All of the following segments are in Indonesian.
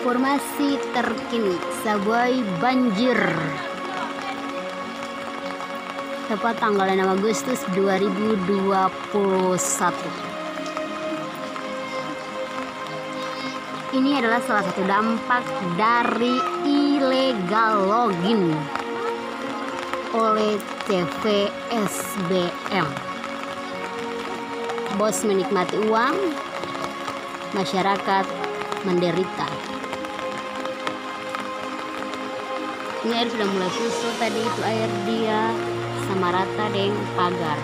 Informasi terkini, Sabuai banjir. Tepat tanggal 6 Agustus 2021. Ini adalah salah satu dampak dari illegal login oleh CV SBM. Bos menikmati uang, masyarakat menderita. Ini air sudah mulai susut, tadi itu air dia sama rata dengan pagar.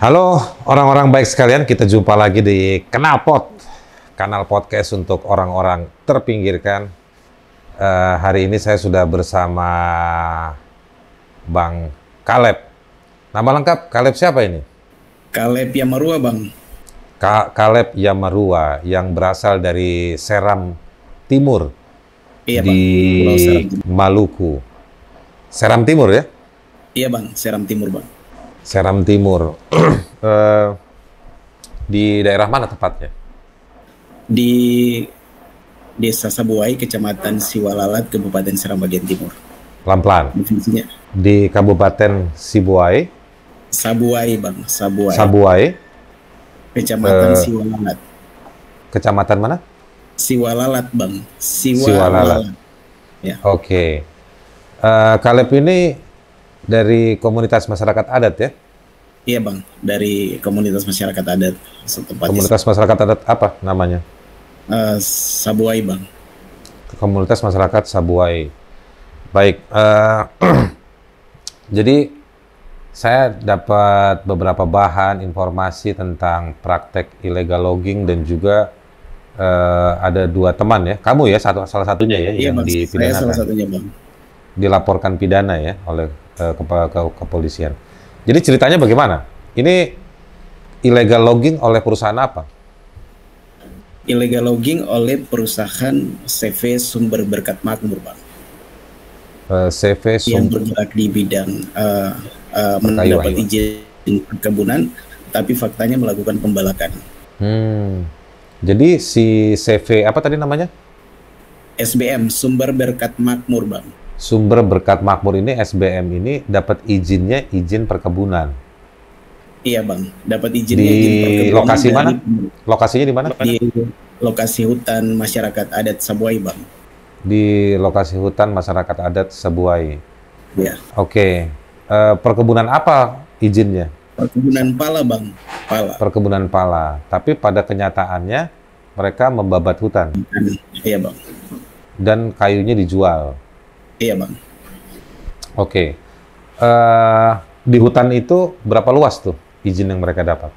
Halo orang-orang baik sekalian, kita jumpa lagi di Knalpot, kanal podcast untuk orang-orang terpinggirkan. Hari ini saya sudah bersama Bang Caleb. Nama lengkap Caleb siapa ini? Caleb Yamarua, Bang. Caleb Yamarua yang berasal dari Seram Timur, Iya, di Maluku. Seram Timur ya? Iya, Bang. Seram Timur, Bang. Seram Timur. Di daerah mana tepatnya? Di Desa Sabuai, Kecamatan Siwalalat, Kabupaten Seram bagian timur. Pelan-pelan. Definisinya. Di Kabupaten Sibuai. Sabuai, Bang. Sabuai. Sabuai. Kecamatan Siwalalat. Kecamatan mana? Siwalalat, Bang. Siwalalat. Ya. Oke. Caleb ini dari komunitas masyarakat adat ya? Iya, Bang. Dari komunitas masyarakat adat setempat. Komunitas masyarakat adat apa namanya? Sabuai, Bang. Komunitas masyarakat Sabuai. Baik. Jadi saya dapat beberapa bahan informasi tentang praktek illegal logging dan juga ada dua teman ya. Kamu ya salah satunya ya Iya, yang Bang. dipidanakan. Saya salah satunya, Bang. Dilaporkan pidana ya oleh ke kepolisian. Jadi ceritanya bagaimana? Ini illegal logging oleh perusahaan apa? Illegal logging oleh perusahaan CV Sumber Berkat Makmur, Bang. CV Yang bergerak di bidang mendapat izin perkebunan, tapi faktanya melakukan pembalakan. Jadi si CV apa tadi namanya? SBM, Sumber Berkat Makmur, Bang. Sumber Berkat Makmur ini, SBM ini dapat izinnya izin perkebunan. Iya, Bang. Dapat izinnya Di izin perkebunan. lokasi mana? Lokasinya di mana? Di lokasi hutan masyarakat adat Sabuai, Bang. Di lokasi hutan masyarakat adat Sabuai. Ya. Oke. Perkebunan apa izinnya? Perkebunan pala, Bang. Pala. Perkebunan pala. Tapi pada kenyataannya mereka membabat hutan. Iya, Bang. Dan kayunya dijual. Iya, Bang. Oke. Di hutan itu berapa luas tuh izin yang mereka dapat?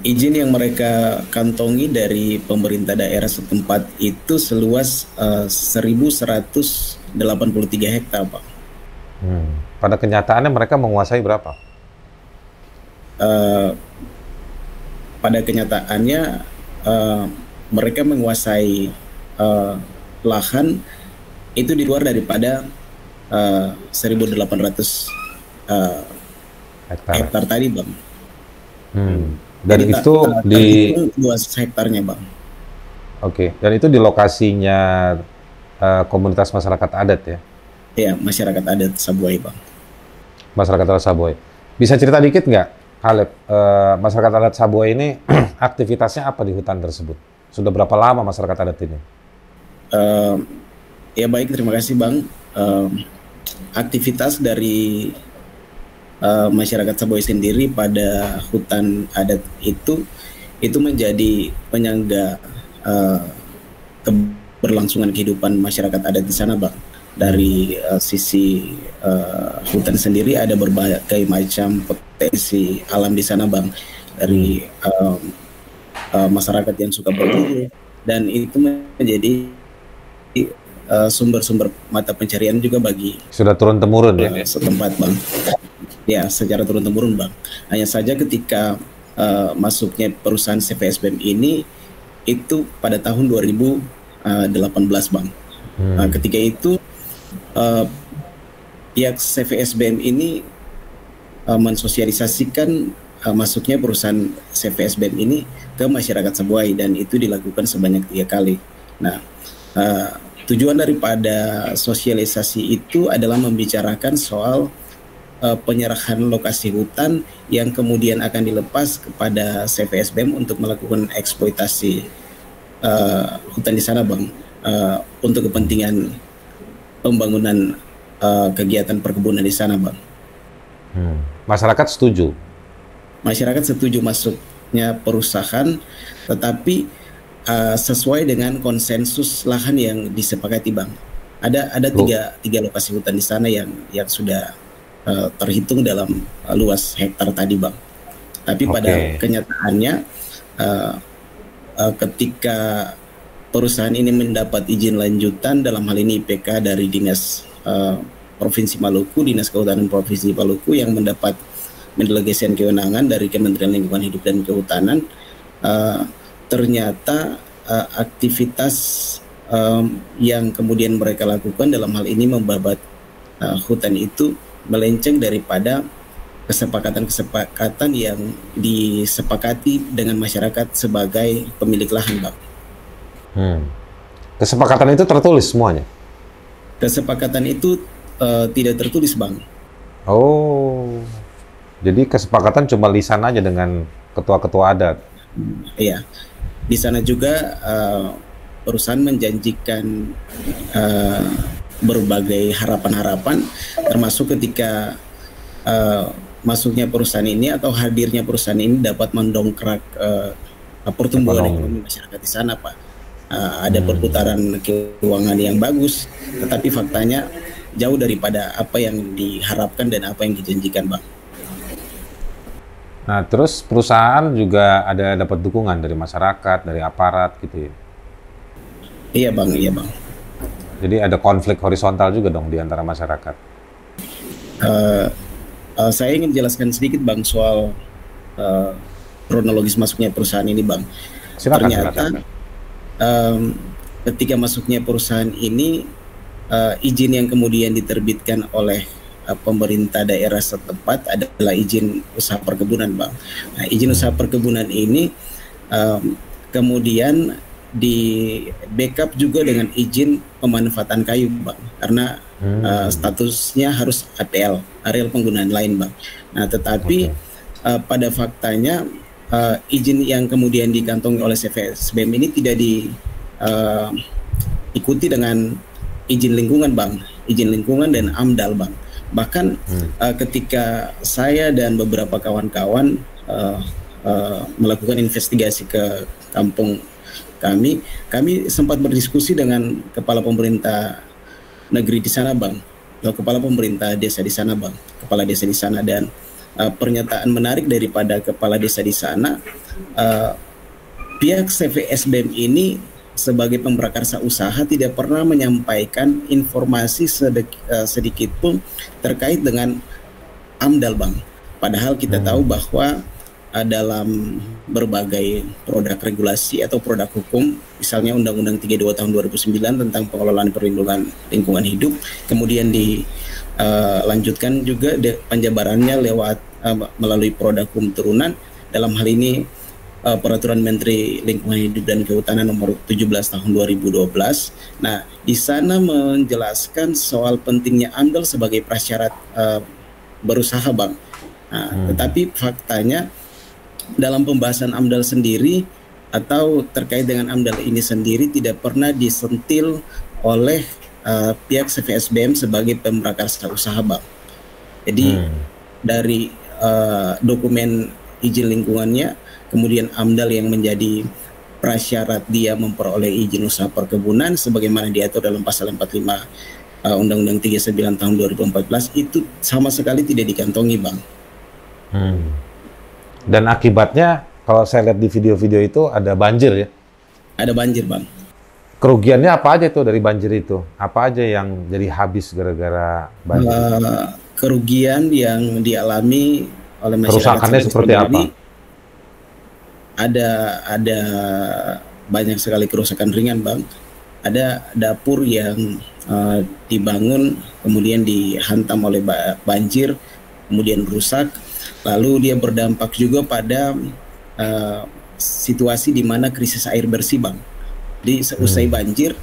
Izin yang mereka kantongi dari pemerintah daerah setempat itu seluas 1.183 hektar, Pak. Pada kenyataannya mereka menguasai berapa? Pada kenyataannya mereka menguasai lahan itu di luar daripada 1.800 hektar tadi, Bang. Dan jadi itu di luas hektarnya, Bang. Oke. Dan itu di lokasinya komunitas masyarakat adat ya? Iya, masyarakat adat Sabuai, Bang. Masyarakat adat Sabuai. Bisa cerita dikit nggak, Caleb? Masyarakat adat Sabuai ini aktivitasnya apa di hutan tersebut? Sudah berapa lama masyarakat adat ini? Ya baik, terima kasih, Bang. Aktivitas dari masyarakat Sabuai sendiri pada hutan adat itu menjadi penyangga keberlangsungan kehidupan masyarakat adat di sana, Bang. Dari sisi hutan sendiri ada berbagai macam potensi alam di sana, Bang. dari masyarakat yang suka berburu, dan itu menjadi sumber-sumber mata pencarian juga bagi sudah turun temurun ya setempat, Bang. Ya, secara turun temurun, Bang. Hanya saja ketika masuknya perusahaan CVSBM ini itu pada tahun 2018, Bang. Ketika itu pihak CVSBM ini mensosialisasikan masuknya perusahaan CVSBM ini ke masyarakat Sebuai, dan itu dilakukan sebanyak 3 kali. Nah, tujuan daripada sosialisasi itu adalah membicarakan soal penyerahan lokasi hutan yang kemudian akan dilepas kepada CVSBM untuk melakukan eksploitasi hutan di sana, Bang, untuk kepentingan pembangunan kegiatan perkebunan di sana, Bang. Masyarakat setuju? Masyarakat setuju masuknya perusahaan, tetapi sesuai dengan konsensus lahan yang disepakati, Bang. Ada tiga lokasi hutan di sana yang sudah terhitung dalam luas hektar tadi, Bang. Tapi pada kenyataannya ketika perusahaan ini mendapat izin lanjutan, dalam hal ini IPK dari Dinas Provinsi Maluku, Dinas Kehutanan Provinsi Maluku yang mendapat mendelegasikan kewenangan dari Kementerian Lingkungan Hidup dan Kehutanan, ternyata aktivitas yang kemudian mereka lakukan dalam hal ini membabat hutan itu melenceng daripada kesepakatan yang disepakati dengan masyarakat sebagai pemilik lahan, Bang. Kesepakatan itu tertulis semuanya? Kesepakatan itu tidak tertulis, Bang. Oh, jadi kesepakatan cuma lisan aja dengan ketua-ketua adat? Iya. Di sana juga perusahaan menjanjikan berbagai harapan-harapan, termasuk ketika masuknya perusahaan ini atau hadirnya perusahaan ini dapat mendongkrak pertumbuhan ekonomi masyarakat di sana, Pak. Ada perputaran keuangan yang bagus, tetapi faktanya jauh daripada apa yang diharapkan dan apa yang dijanjikan, Bang. Nah, terus perusahaan juga ada dapat dukungan dari masyarakat, dari aparat gitu ya? Iya, Bang. Iya, Bang. Jadi ada konflik horizontal juga dong di antara masyarakat? Saya ingin jelaskan sedikit, Bang, soal kronologis masuknya perusahaan ini, Bang. Silakan, ternyata ketika masuknya perusahaan ini, izin yang kemudian diterbitkan oleh pemerintah daerah setempat adalah izin usaha perkebunan, Bang. Nah, izin usaha perkebunan ini kemudian di backup juga dengan izin pemanfaatan kayu, Bang, karena statusnya harus APL, areal penggunaan lain, Bang. Nah, tetapi pada faktanya izin yang kemudian dikantongi oleh CVSBM ini tidak diikuti dengan izin lingkungan, Bang, izin lingkungan dan AMDAL, Bang. Bahkan ketika saya dan beberapa kawan-kawan melakukan investigasi ke kampung kami sempat berdiskusi dengan kepala pemerintah negeri di sana, Bang, kepala pemerintah desa di sana, Bang, kepala desa di sana, dan pernyataan menarik daripada kepala desa di sana, pihak CVSBM ini sebagai pemrakarsa usaha tidak pernah menyampaikan informasi sedikit pun terkait dengan AMDAL, Bang. Padahal kita tahu bahwa dalam berbagai produk regulasi atau produk hukum, misalnya Undang-Undang 32 tahun 2009 tentang pengelolaan perlindungan lingkungan hidup, kemudian dilanjutkan juga penjabarannya lewat melalui produk hukum turunan, dalam hal ini Peraturan Menteri Lingkungan Hidup dan Kehutanan nomor 17 tahun 2012. Nah, di sana menjelaskan soal pentingnya AMDAL sebagai prasyarat berusaha, Bang. Nah, tetapi faktanya dalam pembahasan AMDAL sendiri atau terkait dengan AMDAL ini sendiri tidak pernah disentil oleh pihak CVSBM sebagai pemrakarsa usaha, Bang. Jadi dari dokumen izin lingkungannya, kemudian AMDAL yang menjadi prasyarat dia memperoleh izin usaha perkebunan sebagaimana diatur dalam pasal 45 Undang-Undang 39 tahun 2014 itu sama sekali tidak dikantongi, Bang. Dan akibatnya kalau saya lihat di video-video itu ada banjir ya. Ada banjir, Bang. Kerugiannya apa aja tuh dari banjir itu? Apa aja yang jadi habis gara-gara banjir? Kerugian yang dialami oleh masyarakat Kerusakannya seperti apa? Ada banyak sekali kerusakan ringan, Bang. Ada dapur yang dibangun kemudian dihantam oleh banjir, kemudian rusak. Lalu dia berdampak juga pada situasi di mana krisis air bersih, Bang. Di seusai banjir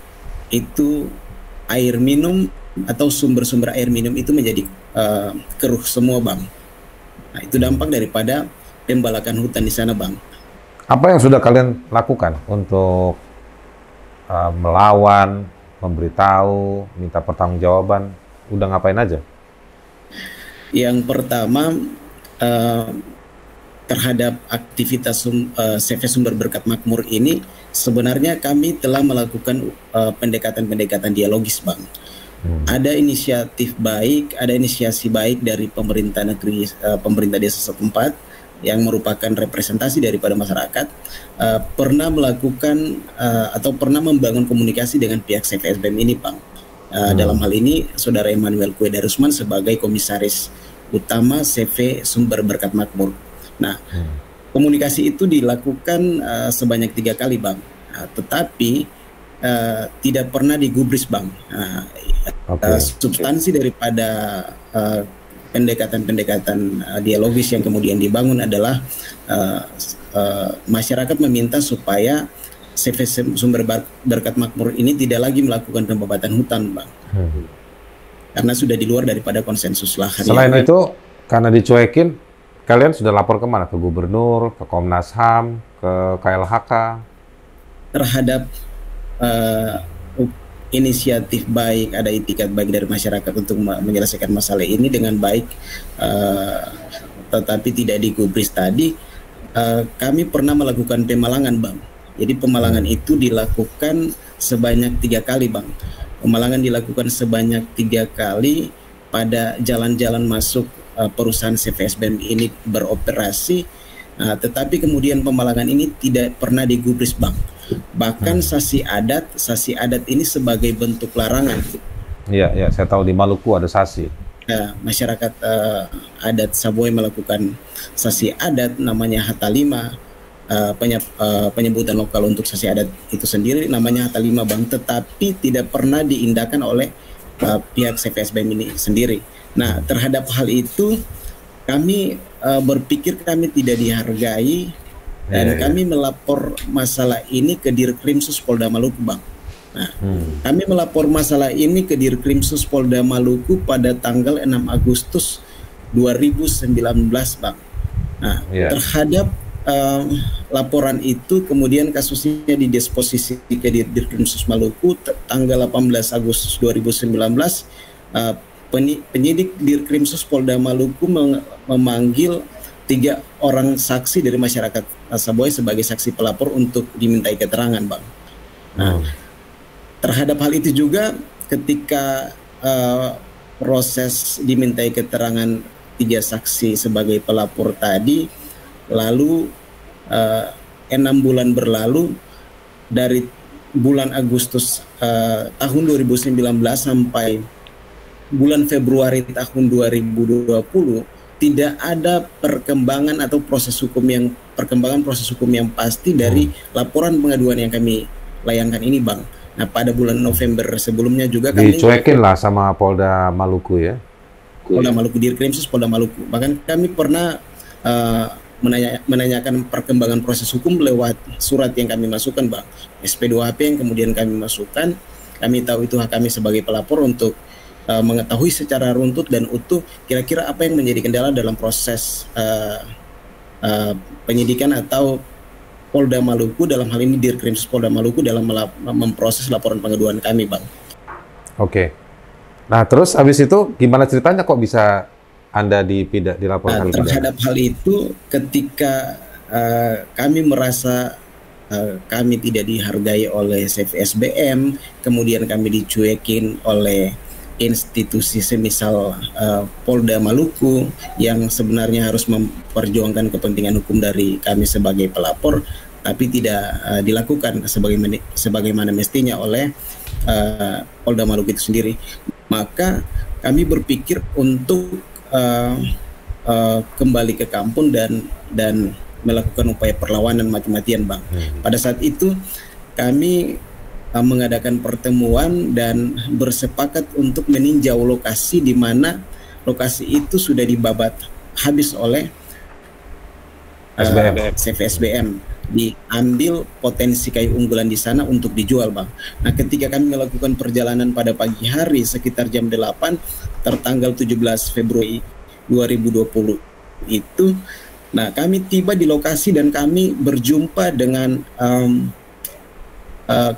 itu air minum atau sumber-sumber air minum itu menjadi keruh semua, Bang. Nah, itu dampak daripada pembalakan hutan di sana, Bang. Apa yang sudah kalian lakukan untuk melawan, memberitahu, minta pertanggungjawaban? Udah ngapain aja? Yang pertama, terhadap aktivitas CV Sumber Berkat Makmur ini, sebenarnya kami telah melakukan pendekatan-pendekatan dialogis, Bang. Ada inisiatif baik, ada inisiasi baik dari pemerintah negeri, pemerintah desa setempat yang merupakan representasi daripada masyarakat, pernah melakukan atau pernah membangun komunikasi dengan pihak CVSBM ini, Bang. Dalam hal ini, Saudara Emmanuel Kue Darusman sebagai komisaris utama CV Sumber Berkat Makmur. Nah, komunikasi itu dilakukan sebanyak 3 kali, Bang. Tetapi tidak pernah digubris, Bang. Substansi daripada pendekatan-pendekatan dialogis yang kemudian dibangun adalah masyarakat meminta supaya CV Sumber Berkat Makmur ini tidak lagi melakukan pembabatan hutan, Bang. Karena sudah di luar daripada konsensus lahan. Selain itu, karena dicuekin, kalian sudah lapor kemana? Ke gubernur, ke Komnas HAM, ke KLHK? Terhadap inisiatif baik, ada itikat baik dari masyarakat untuk menyelesaikan masalah ini dengan baik, tetapi tidak digubris tadi, kami pernah melakukan pemalangan, Bang. Jadi pemalangan itu dilakukan sebanyak 3 kali, Bang. Pemalangan dilakukan sebanyak 3 kali pada jalan-jalan masuk perusahaan CVSBM ini beroperasi, tetapi kemudian pemalangan ini tidak pernah digubris, Bang. Bahkan sasi adat ini sebagai bentuk larangan. Iya, saya tahu di Maluku ada sasi. Masyarakat adat Saboy melakukan sasi adat namanya Hatalima. Penyebutan lokal untuk sasi adat itu sendiri namanya Hatalima, Bang, tetapi tidak pernah diindahkan oleh pihak CVSBM ini sendiri. Nah, terhadap hal itu kami berpikir kami tidak dihargai dan kami melapor masalah ini ke Dirkrimsus Polda Maluku, Bang. Nah, kami melapor masalah ini ke Dirkrimsus Polda Maluku pada tanggal 6 Agustus 2019, Bang. Nah, terhadap laporan itu kemudian kasusnya didisposisi ke Dirkrimsus Maluku tanggal 18 Agustus 2019. Penyidik Dirkrimsus Polda Maluku memanggil 3 orang saksi dari masyarakat Saboy sebagai saksi pelapor untuk dimintai keterangan, Bang. Nah, terhadap hal itu juga ketika proses dimintai keterangan 3 saksi sebagai pelapor tadi, lalu 6 bulan berlalu dari bulan Agustus tahun 2019 sampai bulan Februari tahun 2020 tidak ada perkembangan atau proses hukum yang pasti dari laporan pengaduan yang kami layangkan ini, Bang. Nah, pada bulan November sebelumnya juga kami dicuekin lah sama Polda Maluku ya. Polda Maluku, Dirkrimsus Polda Maluku. Bahkan kami pernah menanyakan perkembangan proses hukum lewat surat yang kami masukkan, Bang. SP2HP yang kemudian kami masukkan. Kami tahu itu hak kami sebagai pelapor untuk mengetahui secara runtut dan utuh kira-kira apa yang menjadi kendala dalam proses penyidikan atau Polda Maluku, dalam hal ini Dirkrimsus Polda Maluku, dalam memproses laporan pengaduan kami, Bang. Oke. Nah, terus habis itu gimana ceritanya kok bisa Anda dilaporkan? Terhadap hal itu, ketika kami merasa kami tidak dihargai oleh CVSBM, kemudian kami dicuekin oleh institusi semisal Polda Maluku yang sebenarnya harus memperjuangkan kepentingan hukum dari kami sebagai pelapor, tapi tidak dilakukan sebagaimana mestinya oleh Polda Maluku itu sendiri. Maka kami berpikir untuk kembali ke kampung dan melakukan upaya perlawanan mati-matian, Bang. Pada saat itu kami mengadakan pertemuan dan bersepakat untuk meninjau lokasi di mana lokasi itu sudah dibabat habis oleh CVSBM. Diambil potensi kayu unggulan di sana untuk dijual, Bang. Nah, ketika kami melakukan perjalanan pada pagi hari sekitar jam 8 tertanggal 17 Februari 2020 itu, nah kami tiba di lokasi dan kami berjumpa dengan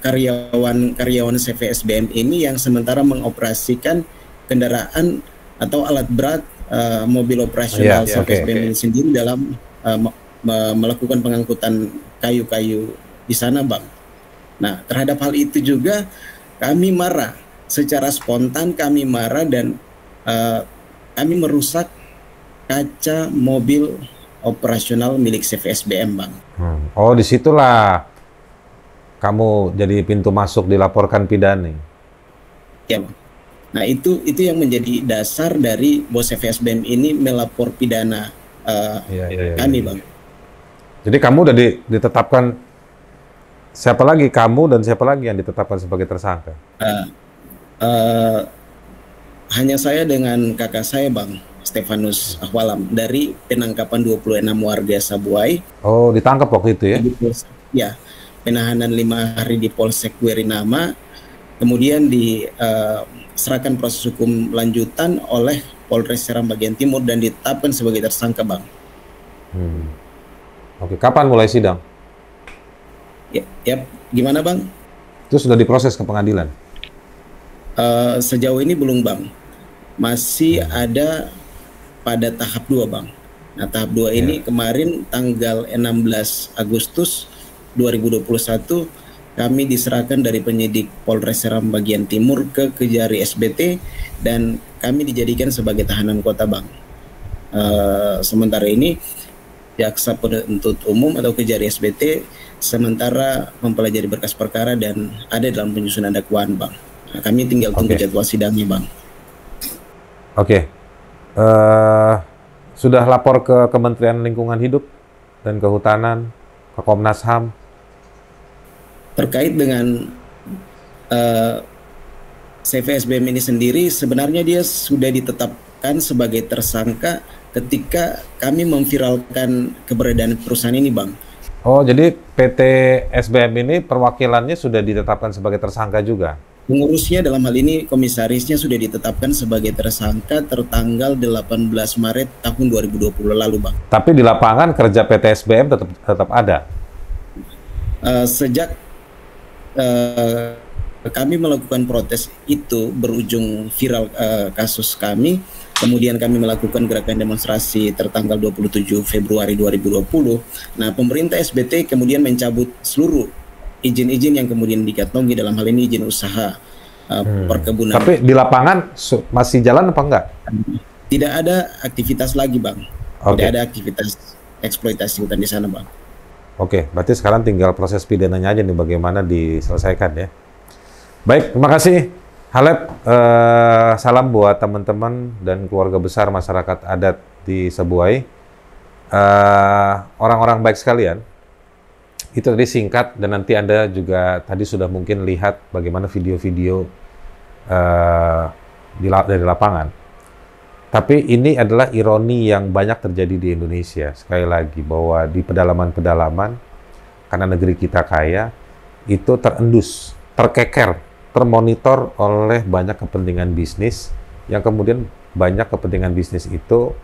karyawan CVSBM ini yang sementara mengoperasikan kendaraan atau alat berat mobil operasional CVSBM ini sendiri dalam melakukan pengangkutan kayu-kayu di sana, Bang. Nah, terhadap hal itu juga kami marah, secara spontan kami marah dan kami merusak kaca mobil operasional milik CVSBM, Bang. Oh, disitulah kamu jadi pintu masuk dilaporkan pidana. Ya, Bang. Nah, itu yang menjadi dasar dari bos CVSBM ini melapor pidana kami, Bang. Jadi kamu udah ditetapkan, siapa lagi kamu dan siapa lagi yang ditetapkan sebagai tersangka? Hanya saya dengan kakak saya, Bang, Stefanus Ahwalam, dari penangkapan 26 warga Sabuai. Oh, ditangkap waktu itu ya? Ya, penahanan 5 hari di Polsek Werinama, kemudian diserahkan proses hukum lanjutan oleh Polres Seram bagian Timur dan ditetapkan sebagai tersangka, Bang. Oke, kapan mulai sidang? Ya, gimana, Bang? Itu sudah diproses ke pengadilan? Sejauh ini belum, Bang. Masih ada pada tahap 2, Bang. Nah, tahap 2 ini kemarin tanggal 16 Agustus 2021 kami diserahkan dari penyidik Polres Seram bagian Timur ke Kejari SBT dan kami dijadikan sebagai tahanan kota, Bang. Sementara ini jaksa penuntut umum atau Kejari SBT sementara mempelajari berkas perkara dan ada dalam penyusunan dakwaan, Bang. Nah, kami tinggal tunggu jadwal sidangnya, Bang. Oke. Sudah lapor ke Kementerian Lingkungan Hidup dan Kehutanan, ke Komnas HAM? Terkait dengan CVSBM ini sendiri, sebenarnya dia sudah ditetapkan sebagai tersangka ketika kami memviralkan keberadaan perusahaan ini, Bang. Oh, jadi PT SBM ini perwakilannya sudah ditetapkan sebagai tersangka juga? Pengurusnya dalam hal ini komisarisnya sudah ditetapkan sebagai tersangka tertanggal 18 Maret tahun 2020 lalu, Bang. Tapi di lapangan kerja PT SBM tetap ada? Sejak kami melakukan protes itu berujung viral kasus kami, kemudian kami melakukan gerakan demonstrasi tertanggal 27 Februari 2020. Nah, pemerintah SBT kemudian mencabut seluruh izin-izin yang kemudian dikantongi, dalam hal ini izin usaha perkebunan. Tapi di lapangan masih jalan apa enggak? Tidak ada aktivitas lagi, Bang. Tidak ada aktivitas eksploitasi hutan di sana, Bang. Oke, berarti sekarang tinggal proses pidananya aja nih bagaimana diselesaikan ya. Baik, terima kasih Halep. Salam buat teman-teman dan keluarga besar masyarakat adat di Sabuai. Orang-orang baik sekalian, itu tadi singkat dan nanti Anda juga tadi sudah mungkin lihat bagaimana video-video dari lapangan. Tapi ini adalah ironi yang banyak terjadi di Indonesia. Sekali lagi, bahwa di pedalaman-pedalaman, karena negeri kita kaya, itu terendus, terkeker, termonitor oleh banyak kepentingan bisnis, yang kemudian banyak kepentingan bisnis itu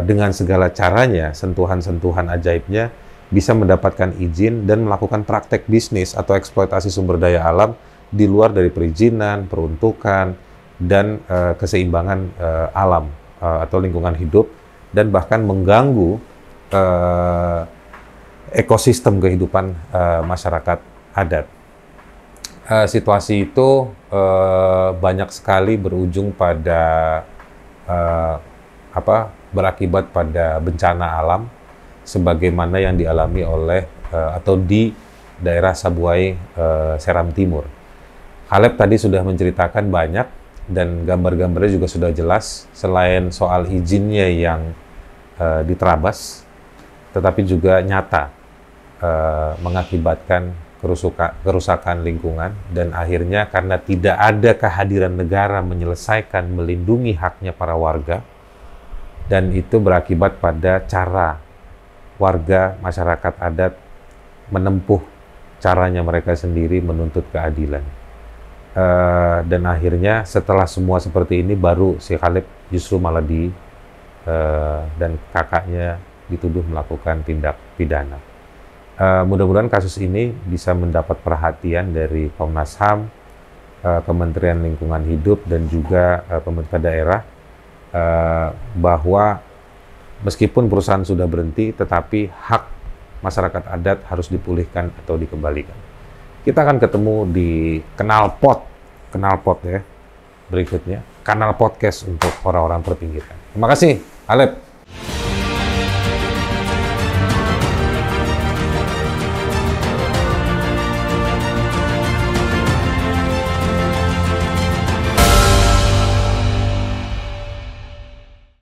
dengan segala caranya, sentuhan-sentuhan ajaibnya, bisa mendapatkan izin dan melakukan praktek bisnis atau eksploitasi sumber daya alam di luar dari perizinan, peruntukan, dan keseimbangan alam atau lingkungan hidup, dan bahkan mengganggu ekosistem kehidupan masyarakat adat. situasi itu banyak sekali berujung pada berakibat pada bencana alam sebagaimana yang dialami oleh atau di daerah Sabuai Seram Timur. Halep tadi sudah menceritakan banyak dan gambar-gambarnya juga sudah jelas, selain soal izinnya yang diterabas, tetapi juga nyata mengakibatkan kerusakan lingkungan, dan akhirnya karena tidak ada kehadiran negara menyelesaikan, melindungi haknya para warga, dan itu berakibat pada cara warga masyarakat adat menempuh caranya mereka sendiri menuntut keadilan. Dan akhirnya setelah semua seperti ini baru si Halep justru malah dan kakaknya dituduh melakukan tindak pidana. Mudah-mudahan kasus ini bisa mendapat perhatian dari Komnas HAM, Kementerian Lingkungan Hidup, dan juga pemerintah daerah, bahwa meskipun perusahaan sudah berhenti, tetapi hak masyarakat adat harus dipulihkan atau dikembalikan. Kita akan ketemu di Knalpot ya, berikutnya. Kanal podcast untuk orang-orang terpinggirkan. Terima kasih, Halep.